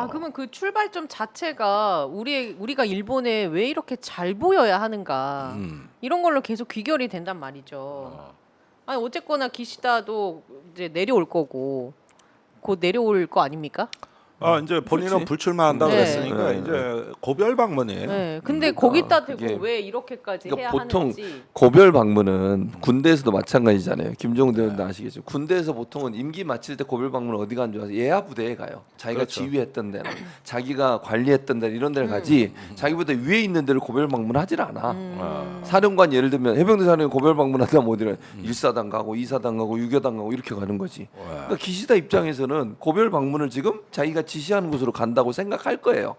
그러면 그 출발점 자체가 우리가 일본에 왜 이렇게 잘 보여야 하는가 이런 걸로 계속 귀결이 된단 말이죠. 아니 어쨌거나 기시다도 이제 내려올 거고 곧 내려올 거 아닙니까? 이제 본인은 그렇지. 불출마한다고 네. 그랬으니까 이제 고별 방문이에요. 네. 근데 그러니까 거기다 대고 이게 왜 이렇게까지 그러니까 해야 보통 하는지. 고별 방문은 군대에서도 마찬가지잖아요. 김종대 의원도 아시겠죠. 군대에서 보통은 임기 마칠 때 고별 방문 어디 가는 줄 아세요? 예하 부대에 가요. 자기가 그렇죠. 지휘했던 데나 자기가 관리했던 데 이런 데를 가지 자기보다 위에 있는 데를 고별 방문하질 않아. 사령관 예를 들면 해병대 사령관 고별 방문하다 못 이런 1사단 가고 2사단 가고 6여단 가고 이렇게 가는 거지. 그러니까 기시다 입장에서는 고별 방문을 지금 자기가 지시하는 곳으로 간다고 생각할 거예요.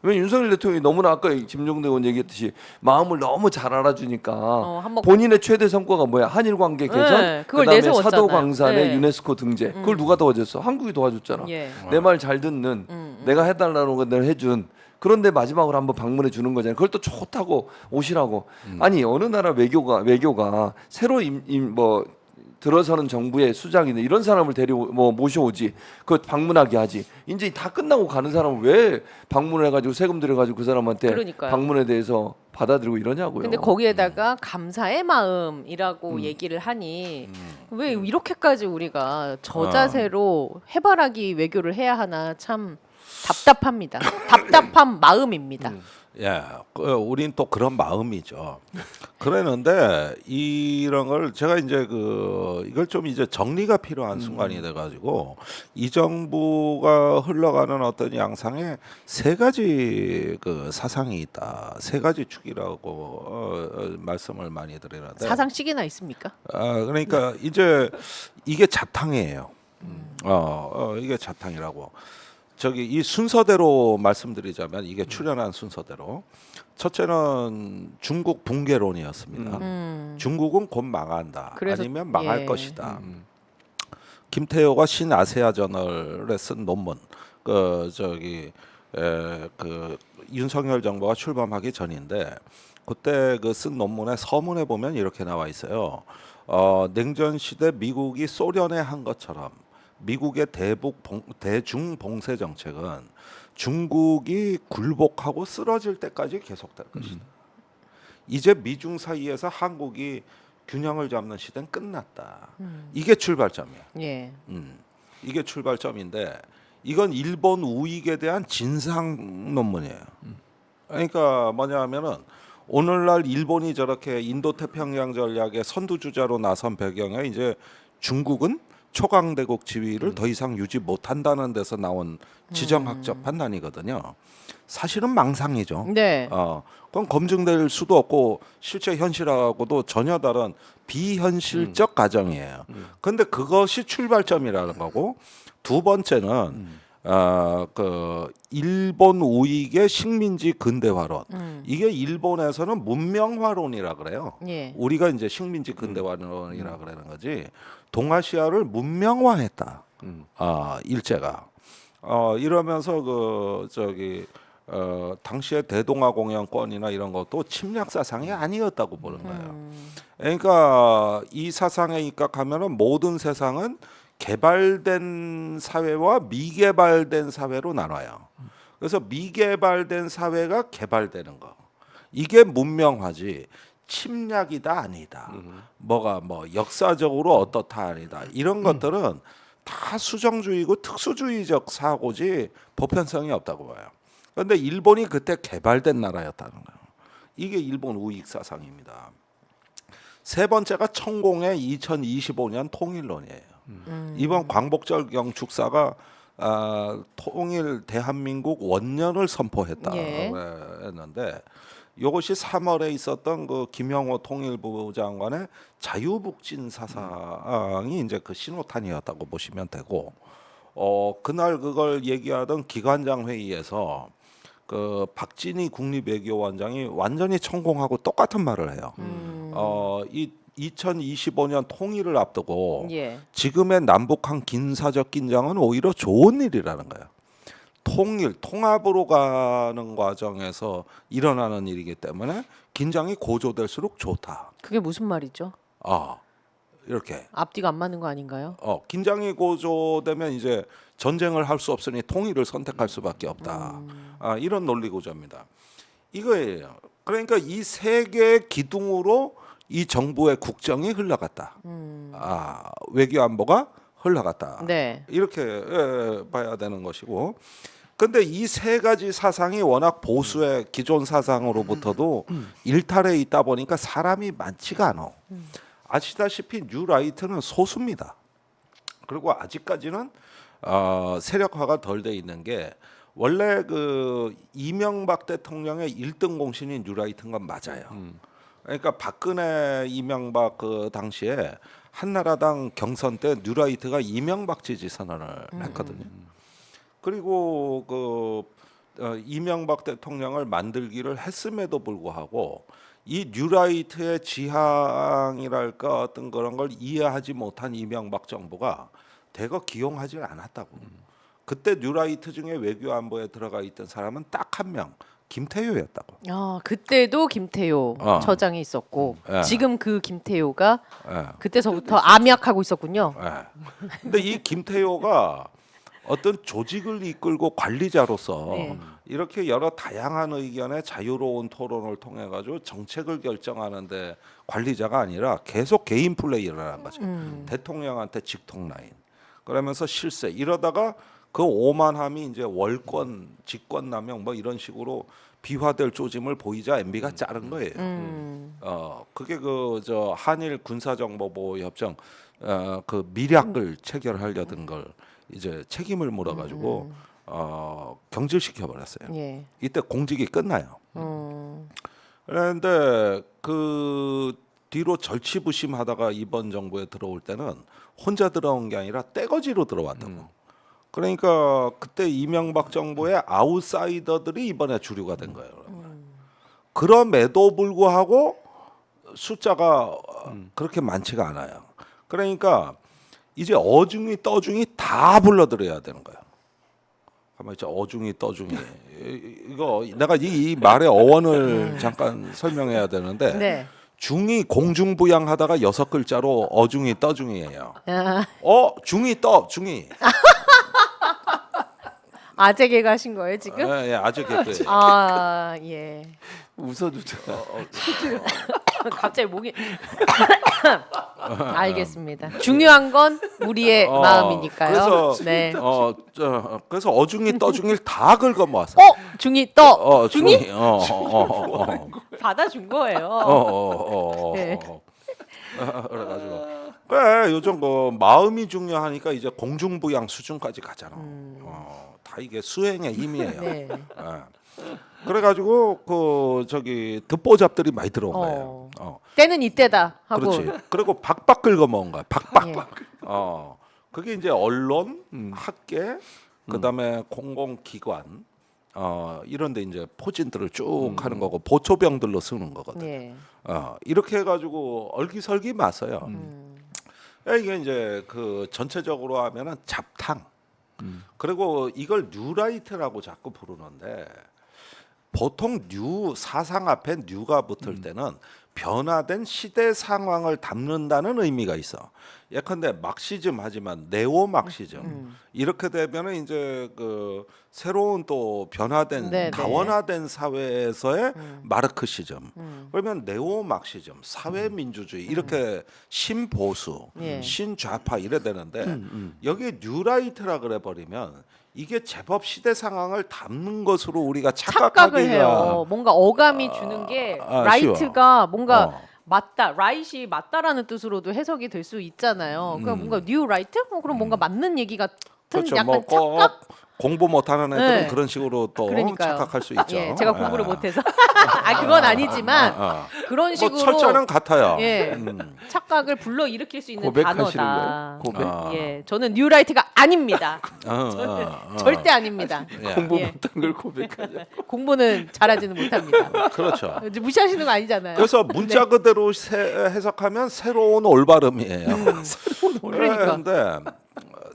왜 윤석열 대통령이 너무나 아까 김종대 의원 얘기했듯이 마음을 너무 잘 알아주니까 한번 본인의 최대 성과가 뭐야? 한일 관계 개선, 네, 그걸 그다음에 내세웠잖아요. 사도 광산의 네. 유네스코 등재. 그걸 누가 도와줬어? 한국이 도와줬잖아. 예. 내 말 잘 듣는 내가 해달라는 거 내가 해준. 그런데 마지막으로 한번 방문해 주는 거잖아요. 그걸 또 좋다고 오시라고. 아니 어느 나라 외교가 새로 뭐 들어서는 정부의 수장이나 이런 사람을 모셔오지. 그 방문하게 하지. 이제 다 끝나고 가는 사람을 왜 방문을 해가지고 세금 들여가지고 그 사람한테 그러니까요. 방문에 대해서 받아들이고 이러냐고요. 근데 거기에다가 감사의 마음이라고 얘기를 하니 왜 이렇게까지 우리가 저자세로 해바라기 외교를 해야 하나 참 답답합니다. 답답한 마음입니다. 예, 우린 또 그런 마음이죠. 그랬는데 이런 걸 제가 이제 이걸 좀 이제 정리가 필요한 순간이 돼가지고 이 정부가 흘러가는 어떤 양상에 세 가지 사상이 있다. 세 가지 축이라고 말씀을 많이 드리는데 사상식이나 있습니까? 그러니까 이제 이게 자탕이에요. 이게 자탕이라고. 이 순서대로 말씀드리자면 이게 출연한 순서대로 첫째는 중국 붕괴론이었습니다. 중국은 곧 망한다. 그래서- 아니면 망할 예. 것이다. 김태효가 신아세아 저널에 쓴 논문 윤석열 정부가 출범하기 전인데 그때 쓴 논문의 서문에 보면 이렇게 나와 있어요. 냉전 시대 미국이 소련에 한 것처럼 미국의 대중 봉쇄 정책은 중국이 굴복하고 쓰러질 때까지 계속될 것이다. 이제 미중 사이에서 한국이 균형을 잡는 시대는 끝났다. 이게 출발점이야. 예. 이게 출발점인데 이건 일본 우익에 대한 진상 논문이에요. 그러니까 뭐냐면은 오늘날 일본이 저렇게 인도 태평양 전략의 선두주자로 나선 배경에 이제 중국은 초강대국 지위를 더 이상 유지 못한다는 데서 나온 지정학적 판단이거든요. 사실은 망상이죠. 네. 그건 검증될 수도 없고 실제 현실하고도 전혀 다른 비현실적 가정이에요. 그런데 그것이 출발점이라는 거고 두 번째는 일본 우익의 식민지 근대화론. 이게 일본에서는 문명화론이라 그래요. 예. 우리가 이제 식민지 근대화론이라 그러는 거지. 동아시아를 문명화했다. 일제가. 이러면서 당시의 대동아 공영권이나 이런 것도 침략 사상이 아니었다고 보는 거예요. 그러니까 이 사상에 입각하면은 모든 세상은 개발된 사회와 미개발된 사회로 나눠요. 그래서 미개발된 사회가 개발되는 거. 이게 문명화지. 침략이다 아니다. 뭐가 역사적으로 어떻다 아니다. 이런 것들은 다 수정주의고 특수주의적 사고지 보편성이 없다고 봐요. 그런데 일본이 그때 개발된 나라였다는 거예요. 이게 일본 우익 사상입니다. 세 번째가 천공의 2025년 통일론이에요. 이번 광복절경 축사가 통일 대한민국 원년을 선포했다 예. 했는데 이것이 3월에 있었던 김영호 통일부 장관의 자유북진 사상이 이제 그 신호탄이었다고 보시면 되고 그날 그걸 얘기하던 기관장 회의에서 박진희 국립외교원장이 완전히 천공하고 똑같은 말을 해요. 이 2025년 통일을 앞두고 예. 지금의 남북한 긴사적 긴장은 오히려 좋은 일이라는 거예요. 통합으로 가는 과정에서 일어나는 일이기 때문에 긴장이 고조될수록 좋다. 그게 무슨 말이죠? 이렇게. 앞뒤가 안 맞는 거 아닌가요? 긴장이 고조되면 이제 전쟁을 할 수 없으니 통일을 선택할 수밖에 없다. 이런 논리 구조입니다. 이거예요. 그러니까 이 세 개의 기둥으로 이 정부의 국정이 흘러갔다. 외교 안보가 흘러갔다. 네. 이렇게 봐야 되는 것이고. 근데 이 세 가지 사상이 워낙 보수의 기존 사상으로부터도 일탈해 있다 보니까 사람이 많지가 않아. 아시다시피 뉴라이트는 소수입니다. 그리고 아직까지는 세력화가 덜 돼 있는 게 원래 그 이명박 대통령의 1등 공신인 뉴라이트인 건 맞아요. 그러니까 박근혜 이명박 그 당시에 한나라당 경선 때 뉴라이트가 이명박 지지 선언을 했거든요. 그리고 이명박 대통령을 만들기를 했음에도 불구하고 이 뉴라이트의 지향이랄까 어떤 그런 걸 이해하지 못한 이명박 정부가 대거 기용하지 않았다고. 그때 뉴라이트 중에 외교안보에 들어가 있던 사람은 딱 한 명, 김태효였다고. 그때도 김태효 처장이 있었고 예. 지금 그 김태효가 예. 그때서부터 암약하고 있었군요. 근데 이 김태효가 어떤 조직을 이끌고 관리자로서 네. 이렇게 여러 다양한 의견의 자유로운 토론을 통해 가지고 정책을 결정하는데 관리자가 아니라 계속 개인 플레이를 하는 거죠. 대통령한테 직통 라인. 그러면서 실세 이러다가 그 오만함이 이제 월권, 직권남용 뭐 이런 식으로 비화될 조짐을 보이자 MB가 자른 거예요. 그게 그 저 한일 군사정보보호 협정 그 미략을 체결하려던 걸 이제 책임을 물어가지고 경질시켜 버렸어요. 예. 이때 공직이 끝나요. 그런데 그 뒤로 절치부심하다가 이번 정부에 들어올 때는 혼자 들어온 게 아니라 떼거지로 들어왔다고. 그러니까 그때 이명박 정부의 아웃사이더들이 이번에 주류가 된 거예요. 그럼에도 불구하고 숫자가 그렇게 많지가 않아요. 그러니까 이제 어중이 떠중이 다 불러들여야 되는 거예요. 가만 있자. 어중이 떠중이 이거 내가 이 말의 어원을 잠깐 설명해야 되는데 네. 중이 공중부양하다가 6글자로 어중이 떠중이에요. 중이 떠 중이. 아재 개가 하신 거예요 지금? 예, 아주 개그. 예. 웃어주잖아. 갑자기 목이 알겠습니다. 중요한 건 우리의 마음이니까요. 그래서 네. 그래서 어중이 떠중이를 다 긁어 모았어. 중이 떠 중이 받아준 거예요. 네. 그래가지고 그래 요즘 그 마음이 중요하니까 이제 공중부양 수준까지 가잖아. 다 이게 수행의 힘이에요. 네. 그래가지고 그 저기 듣보잡들이 많이 들어온 거예요. 때는 이때다 하고. 그렇지. 그리고 박박 긁어 먹은 거야. 박박. 예. 그게 이제 언론, 학계, 그다음에 공공기관 이런데 이제 포진들을 쭉 하는 거고 보초병들로 쓰는 거거든. 예. 이렇게 해가지고 얼기설기 맞서요. 이게 이제 그 전체적으로 하면은 잡탕. 그리고 이걸 뉴라이트라고 자꾸 부르는데 보통 뉴 사상 앞에 뉴가 붙을 때는 변화된 시대 상황을 담는다는 의미가 있어. 예컨대 막시즘 하지만 네오 막시즘 이렇게 되면은 이제 그 새로운 또 변화된 네, 다원화된 사회에서의 마르크시즘 그러면 네오 막시즘 사회 민주주의 이렇게 신보수 예. 신좌파 이래 되는데 여기 뉴라이트라 그래 버리면 이게 제법 시대 상황을 담는 것으로 우리가 착각을 해요. 착각하기가 뭔가 어감이 주는 게 쉬워. 라이트가 뭔가 맞다, 라이트이 맞다라는 뜻으로도 해석이 될 수 있잖아요. 그러니까 뭔가 뉴 라이트? 그럼 뭔가 맞는 얘기 같은 그렇죠. 약간 뭐꼭 착각? 공부 못하는 애들은 네. 그런 식으로 또 그러니까요. 착각할 수 있죠. 예, 제가 공부를 못해서 그건 아니지만 그런 뭐 식으로 철자는 같아요. 예, 착각을 불러 일으킬 수 있는 고백하시는 단어다. 거예요? 고백. 예, 저는 뉴라이트가 아닙니다. 절대 아닙니다. 예. 공부 예. 못한 걸 고백하자. 공부는 잘하지는 못합니다. 그렇죠. 이제 무시하시는 거 아니잖아요. 그래서 문자 그대로 해석하면 새로운 올바름이에요. 그러니까. 그런데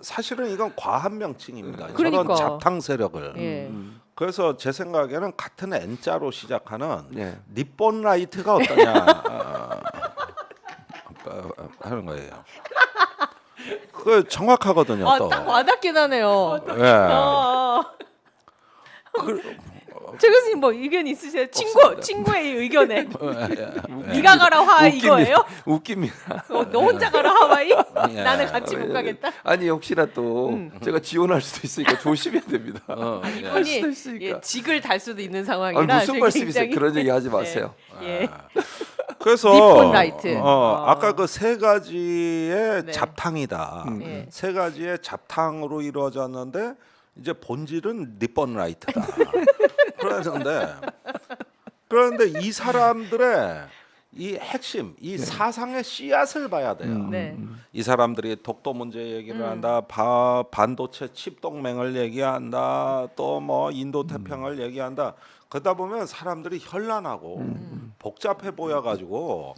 사실은 이건 과한 명칭입니다. 그러니까. 저런 잡탕 세력을. 예. 그래서 제 생각에는 같은 N자로 시작하는 네. 니폰 라이트가 어떠냐. 하는 거예요. 그 정확하거든요. 또. 딱 와닿긴 하네요. 예. 최 교수님 뭐 의견 있으세요? 친구의 의견에 네가 가라 하와이 이거예요? 웃깁니다. 너 혼자 가라 하와이? 예. 나는 같이 못 가겠다. 아니 혹시나 또 제가 지원할 수도 있으니까 조심해야 됩니다. 할 수도 이분이 있으니까. 직을 달 수도 있는 아니, 상황이라 무슨 말씀이세요? 그런 얘기 하지 마세요. 예. 그래서 니폰 라이트. 아까 그 세 가지의 네. 잡탕이다. 예. 세 가지의 잡탕으로 이루어졌는데 이제 본질은 니폰 라이트다. 그런데 이 사람들의 이 핵심, 이 사상의 씨앗을 봐야 돼요. 네. 이 사람들이 독도 문제 얘기를 한다, 반도체 칩 동맹을 얘기한다, 또 뭐 인도 태평을 얘기한다. 그러다 보면 사람들이 현란하고 복잡해 보여가지고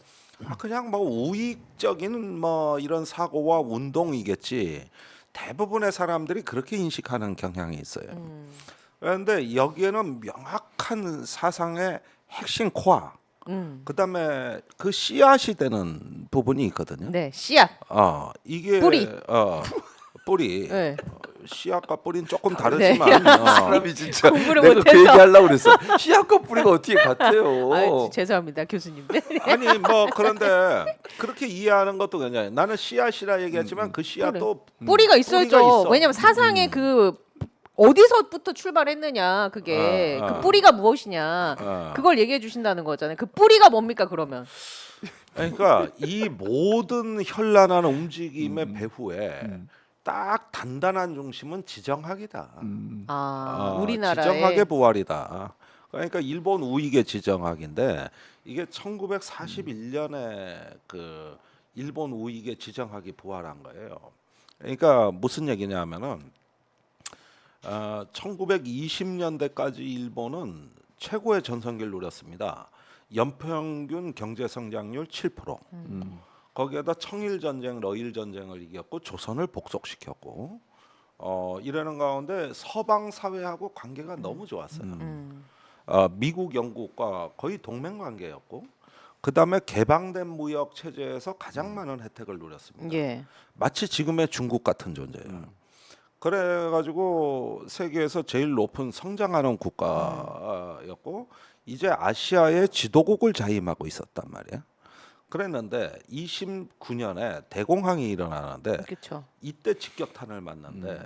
그냥 뭐 우익적인 뭐 이런 사고와 운동이겠지. 대부분의 사람들이 그렇게 인식하는 경향이 있어요. 그런데 여기에는 명확한 사상의 핵심 코어, 그다음에 그 씨앗이 되는 부분이 있거든요. 네, 씨앗. 이게 뿌리. 뿌리. 네. 씨앗과 뿌리는 조금 다르지만 사람이 진짜 공부를 내가 그 못해서. 얘기 하려고 그랬어. 씨앗과 뿌리가 어떻게 같아요? 죄송합니다, 교수님들. 아니 뭐 그런데 그렇게 이해하는 것도 괜찮아요. 나는 씨앗이라 얘기했지만 그 씨앗도 뿌리가 있어야죠. 뿌리가 있어. 왜냐면 사상의 그 어디서부터 출발했느냐, 그게 그 뿌리가 무엇이냐, 그걸 얘기해 주신다는 거잖아요. 그 뿌리가 뭡니까 그러면? 그러니까 이 모든 현란한 움직임의 배후에 딱 단단한 중심은 지정학이다. 우리나라의 지정학의 부활이다. 그러니까 일본 우익의 지정학인데 이게 1941년에 그 일본 우익의 지정학이 부활한 거예요. 그러니까 무슨 얘기냐면은 1920년대까지 일본은 최고의 전성기를 누렸습니다. 연평균 경제 성장률 7%. 거기에다 청일 전쟁, 러일 전쟁을 이겼고 조선을 복속시켰고 이러는 가운데 서방 사회하고 관계가 너무 좋았어요. 미국, 영국과 거의 동맹 관계였고 그다음에 개방된 무역 체제에서 가장 많은 혜택을 누렸습니다. 예. 마치 지금의 중국 같은 존재예요. 그래가지고 세계에서 제일 높은 성장하는 국가였고 이제 아시아의 지도국을 자임하고 있었단 말이야. 그랬는데 29년에 대공황이 일어나는데 그렇죠. 이때 직격탄을 맞는데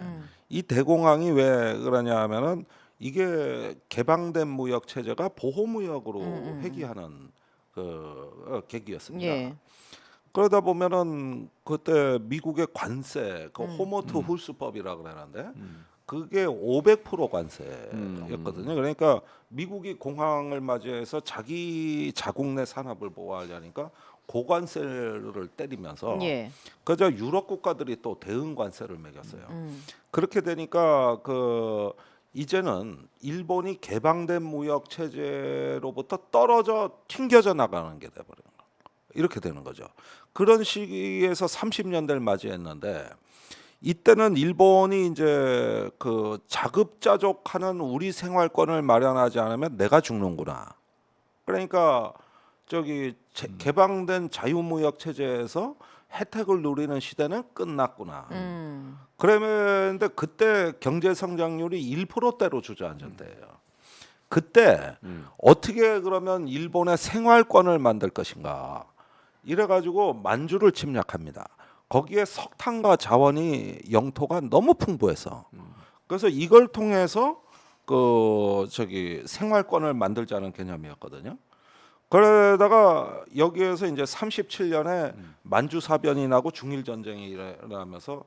이 대공황이 왜 그러냐면은 이게 개방된 무역 체제가 보호 무역으로 회귀하는 그 계기였습니다. 예. 그러다 보면은 그때 미국의 관세, 그 호모트 훌스법이라고 그러는데 그게 500% 관세였거든요. 그러니까 미국이 공황을 맞이해서 자기 자국 내 산업을 보호하려니까 고관세를 때리면서 예. 그저 유럽 국가들이 또 대응 관세를 매겼어요. 그렇게 되니까 그 이제는 일본이 개방된 무역 체제로부터 떨어져 튕겨져 나가는 게 돼버린 거예요. 이렇게 되는 거죠. 그런 시기에서 30년대를 맞이했는데 이때는 일본이 이제 그 자급자족하는 우리 생활권을 마련하지 않으면 내가 죽는구나. 그러니까 저기 개방된 자유무역 체제에서 혜택을 누리는 시대는 끝났구나. 그러는데 그때 경제 성장률이 1%대로 주저앉았대요. 그때 어떻게 그러면 일본의 생활권을 만들 것인가? 이래가지고 만주를 침략합니다. 거기에 석탄과 자원이 영토가 너무 풍부해서 그래서 이걸 통해서 그 저기 생활권을 만들자는 개념이었거든요. 그러다가 여기에서 이제 37년에 만주 사변이 나고 중일 전쟁이 일어나면서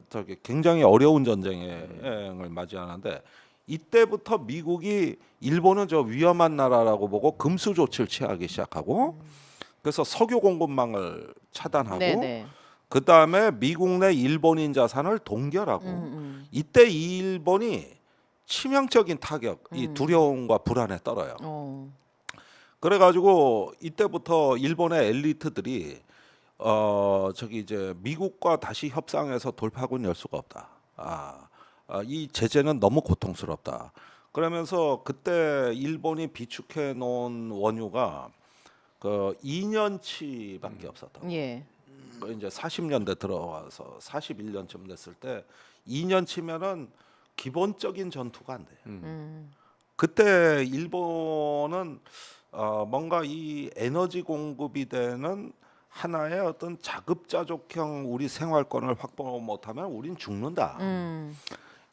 저기 굉장히 어려운 전쟁을 맞이하는데 이때부터 미국이 일본은 저 위험한 나라라고 보고 금수 조치를 취하기 시작하고 그래서 석유 공급망을 차단하고 네네. 그 다음에 미국 내 일본인 자산을 동결하고 이때 이 일본이 치명적인 타격, 이 두려움과 불안에 떨어요. 그래가지고 이때부터 일본의 엘리트들이 저기 이제 미국과 다시 협상해서 돌파구는 열 수가 없다. 이 제재는 너무 고통스럽다. 그러면서 그때 일본이 비축해 놓은 원유가 그 2년치밖에 없었던. 예. 그 이제 40년대 들어와서 41년쯤 됐을 때 2년치면은 기본적인 전투가 안 돼요. 그때 일본은 뭔가 이 에너지 공급이 되는 하나의 어떤 자급자족형 우리 생활권을 확보 못하면 우린 죽는다.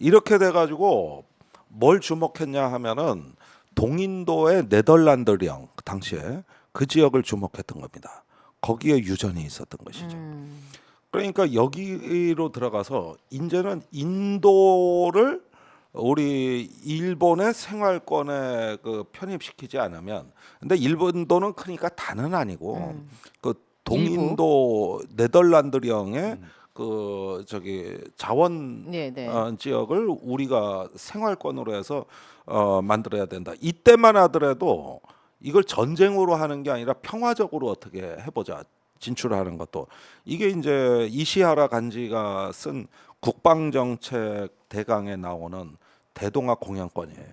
이렇게 돼가지고 뭘 주목했냐 하면은 동인도의 네덜란드령 그 당시에 그 지역을 주목했던 겁니다. 거기에 유전이 있었던 것이죠. 그러니까 여기로 들어가서 이제는 인도를 우리 일본의 생활권에 그 편입시키지 않으면, 근데 일본도는 크니까 다는 아니고 그 동인도 네덜란드령의 그 저기 자원 네, 네. 지역을 우리가 생활권으로 해서 만들어야 된다. 이때만 하더라도 이걸 전쟁으로 하는 게 아니라 평화적으로 어떻게 해보자. 진출하는 것도 이게 이제 이시하라 간지가 쓴 국방정책 대강에 나오는 대동아 공영권이에요.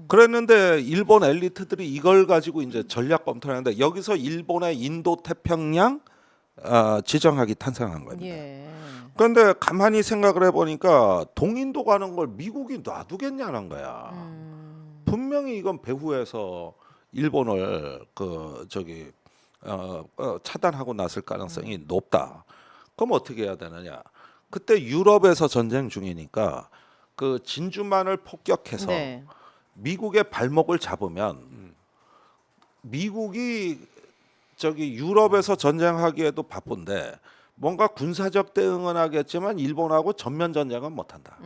그랬는데 일본 엘리트들이 이걸 가지고 이제 전략 검토를 하는데 여기서 일본의 인도 태평양 지정학이 탄생한 겁니다. 예. 그런데 가만히 생각을 해보니까 동인도 가는 걸 미국이 놔두겠냐는 거야. 분명히 이건 배후에서 일본을 그 저기 차단하고 났을 가능성이 높다. 그럼 어떻게 해야 되느냐? 그때 유럽에서 전쟁 중이니까 그 진주만을 폭격해서 네. 미국의 발목을 잡으면 미국이 저기 유럽에서 전쟁하기에도 바쁜데 뭔가 군사적 대응은 하겠지만 일본하고 전면 전쟁은 못한다.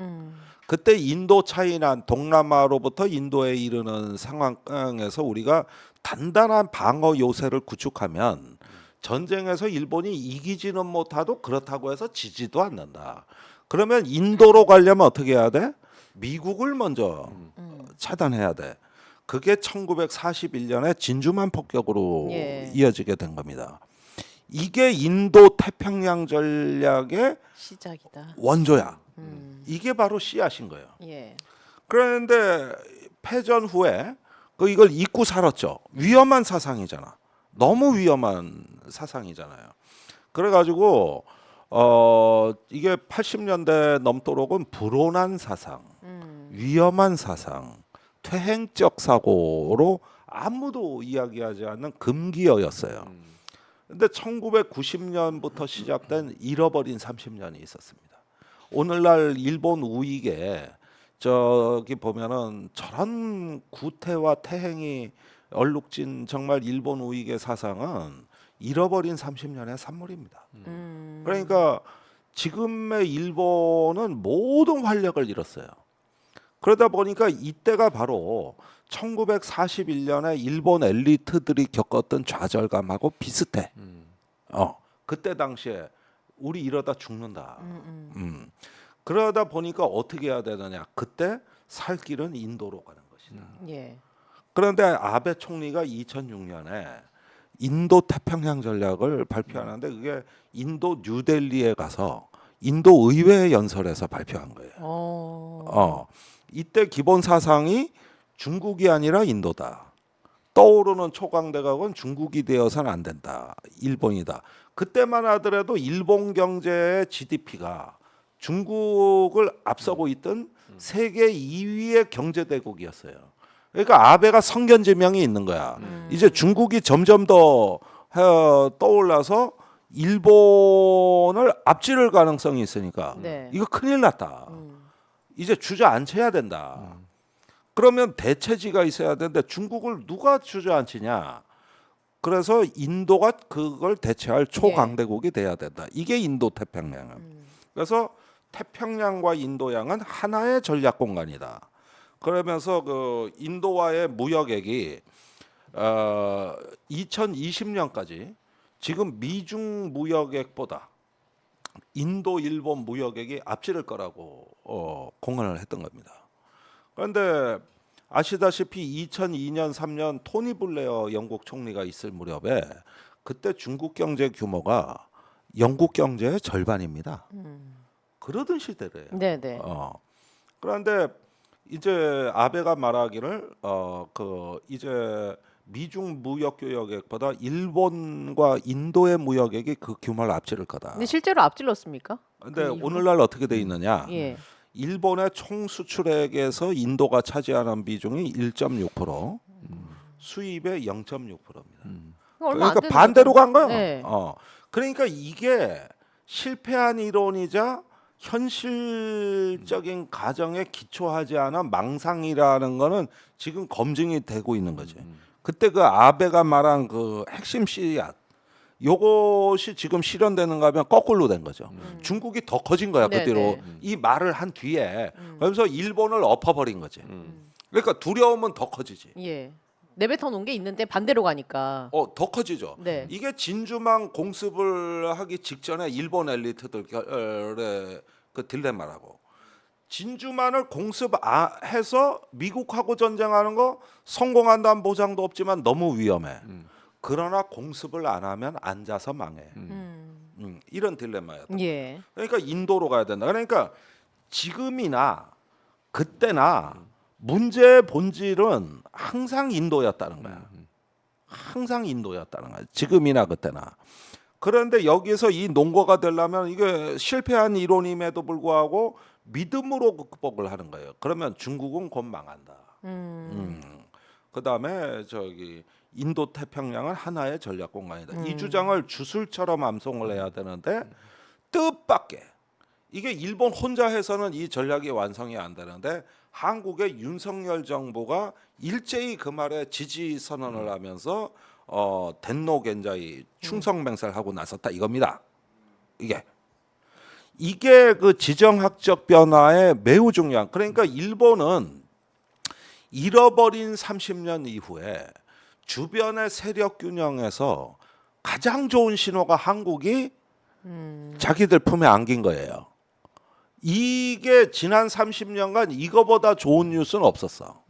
그때 인도 차이난 동남아로부터 인도에 이르는 상황에서 우리가 단단한 방어 요새를 구축하면 전쟁에서 일본이 이기지는 못하도 그렇다고 해서 지지도 않는다. 그러면 인도로 가려면 어떻게 해야 돼? 미국을 먼저 차단해야 돼. 그게 1941년에 진주만 폭격으로 예. 이어지게 된 겁니다. 이게 인도 태평양 전략의 시작이다. 원조야. 이게 바로 씨앗인 거예요. 예. 그런데 패전 후에 이걸 잊고 살았죠. 위험한 사상이잖아. 너무 위험한 사상이잖아요. 그래가지고 이게 80년대 넘도록은 불온한 사상, 위험한 사상, 퇴행적 사고로 아무도 이야기하지 않는 금기어였어요. 근데 1990년부터 시작된 잃어버린 30년이 있었습니다. 오늘날 일본 우익에 저기 보면은 저런 구태와 태행이 얼룩진 정말 일본 우익의 사상은 잃어버린 30년의 산물입니다. 그러니까 지금의 일본은 모든 활력을 잃었어요. 그러다 보니까 이때가 바로 1941년에 일본 엘리트들이 겪었던 좌절감하고 비슷해. 그때 당시에 우리 이러다 죽는다. 그러다 보니까 어떻게 해야 되느냐? 그때 살 길은 인도로 가는 것이다. 예. 그런데 아베 총리가 2006년에 인도 태평양 전략을 발표하는데 그게 인도 뉴델리에 가서 인도 의회 연설에서 발표한 거예요. 이때 기본 사상이 중국이 아니라 인도다. 떠오르는 초강대국은 중국이 되어서는 안 된다. 일본이다. 그때만 하더라도 일본 경제의 GDP가 중국을 앞서고 있던 세계 2위의 경제대국이었어요. 그러니까 아베가 성견지명이 있는 거야. 이제 중국이 점점 더 떠올라서 일본을 앞지를 가능성이 있으니까 네. 이거 큰일 났다. 이제 주저앉혀야 된다. 그러면 대체지가 있어야 되는데 중국을 누가 주저앉히냐? 그래서 인도가 그걸 대체할 초강대국이 돼야 된다. 이게 인도 태평양은. 그래서 태평양과 인도양은 하나의 전략 공간이다. 그러면서 그 인도와의 무역액이 2020년까지 지금 미중 무역액보다 인도 일본 무역액이 앞지를 거라고 공언을 했던 겁니다. 그런데 아시다시피 2002년 3년 토니 블레어 영국 총리가 있을 무렵에 그때 중국 경제 규모가 영국 경제의 절반입니다. 그러던 시대래요. 네네. 그런데 이제 아베가 말하기를 이제 미중 무역 교역액보다 일본과 인도의 무역액이 그 규모를 앞지를 거다. 근데 실제로 앞질렀습니까? 근데 그 이후로? 오늘날 어떻게 돼 있느냐? 예. 일본의 총 수출액에서 인도가 차지하는 비중이 1.6%, 수입의 0.6%입니다. 얼마 안 그러니까 되는 반대로 거죠. 간 거예요. 네. 그러니까 이게 실패한 이론이자 현실적인 가정에 기초하지 않은 망상이라는 거는 지금 검증이 되고 있는 거지. 그때 그 아베가 말한 그 핵심 씨앗, 요것이 지금 실현되는가 하면 거꾸로 된 거죠. 중국이 더 커진 거야. 네, 그대로 네. 이 말을 한 뒤에. 그래서 일본을 엎어버린 거지. 그러니까 두려움은 더 커지지. 예. 내뱉어 놓은 게 있는데 반대로 가니까. 더 커지죠. 네. 이게 진주만 공습을 하기 직전에 일본 엘리트들의 그 딜레마라고. 진주만을 공습해서 미국하고 전쟁하는 거 성공한다는 보장도 없지만 너무 위험해. 그러나 공습을 안 하면 앉아서 망해. 이런 딜레마였다. 예. 그러니까 인도로 가야 된다. 그러니까 지금이나 그때나 문제의 본질은 항상 인도였다는 거야. 항상 인도였다는 거야. 지금이나 그때나. 그런데 여기서 이 논거가 되려면 이게 실패한 이론임에도 불구하고 믿음으로 극복을 하는 거예요. 그러면 중국은 곧 망한다. 그다음에 저기 인도 태평양은 하나의 전략 공간이다. 이 주장을 주술처럼 암송을 해야 되는데 뜻밖의 이게 일본 혼자 해서는 이 전략이 완성이 안 되는데 한국의 윤석열 정부가 일제히 그 말에 지지 선언을 하면서 덴노겐자이 충성맹세를 하고 나섰다 이겁니다. 이게 그 지정학적 변화에 매우 중요한. 그러니까 일본은 잃어버린 30년 이후에 주변의 세력 균형에서 가장 좋은 신호가 한국이 자기들 품에 안긴 거예요. 이게 지난 30년간 이거보다 좋은 뉴스는 없었어.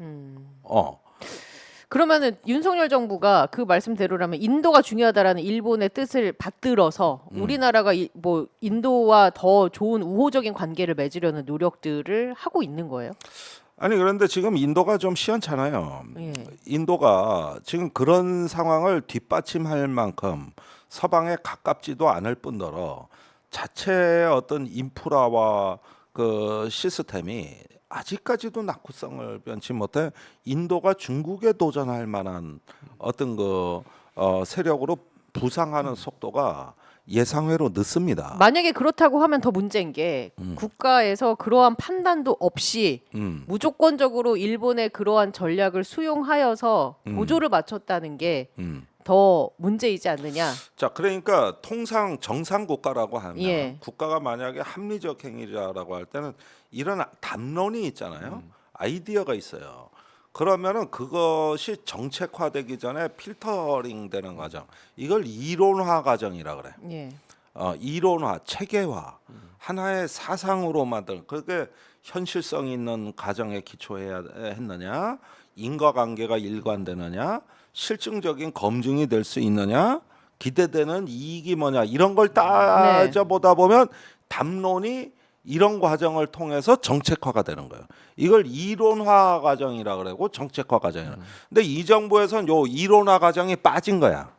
그러면은 윤석열 정부가 그 말씀대로라면 인도가 중요하다라는 일본의 뜻을 받들어서 우리나라가 뭐 인도와 더 좋은 우호적인 관계를 맺으려는 노력들을 하고 있는 거예요? 아니 그런데 지금 인도가 좀 시원찮아요. 예. 인도가 지금 그런 상황을 뒷받침할 만큼 서방에 가깝지도 않을 뿐더러 자체의 어떤 인프라와 그 시스템이 아직까지도 낙후성을 변치 못해 인도가 중국에 도전할 만한 어떤 그 세력으로 부상하는 속도가 예상외로 늦습니다. 만약에 그렇다고 하면 더 문제인 게 국가에서 그러한 판단도 없이 무조건적으로 일본의 그러한 전략을 수용하여서 보조를 맞췄다는 게 더 문제이지 않느냐. 자, 그러니까 통상 정상 국가라고 하면 예. 국가가 만약에 합리적 행위자라고 할 때는 이런 담론이 있잖아요. 아이디어가 있어요. 그러면은 그것이 정책화되기 전에 필터링 되는 과정. 이걸 이론화 과정이라 그래. 예. 이론화, 체계화, 하나의 사상으로 만든 그게 현실성 있는 가정에 기초해야 했느냐, 인과관계가 일관되느냐, 실증적인 검증이 될 수 있느냐, 기대되는 이익이 뭐냐 이런 걸 따져보다 보면 담론이 이런 과정을 통해서 정책화가 되는 거예요. 이걸 이론화 과정이라 그러고 정책화 과정이라. 근데 이 정부에서는 요 이론화 과정이 빠진 거야.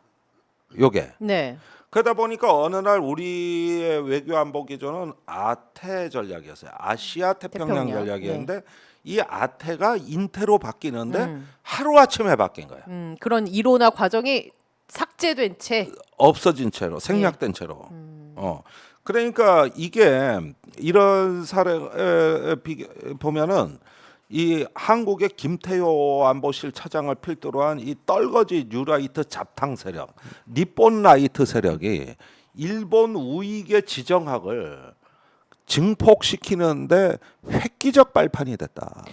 요게. 네. 그러다 보니까 어느 날 우리의 외교 안보 기조는 아태 전략이었어요. 아시아 태평양 태평양. 전략이었는데 이 아태가 인태로 바뀌는데 하루 아침에 바뀐 거야. 그런 이론화 과정이 삭제된 채 없어진 채로 생략된 채로. 그러니까 이게 이런 사례 보면은 이 한국의 김태효 안보실 차장을 필두로 한 이 떨거지 뉴라이트 잡탕 세력, 니폰 라이트 세력이 일본 우익의 지정학을 증폭시키는데 획기적 발판이 됐다.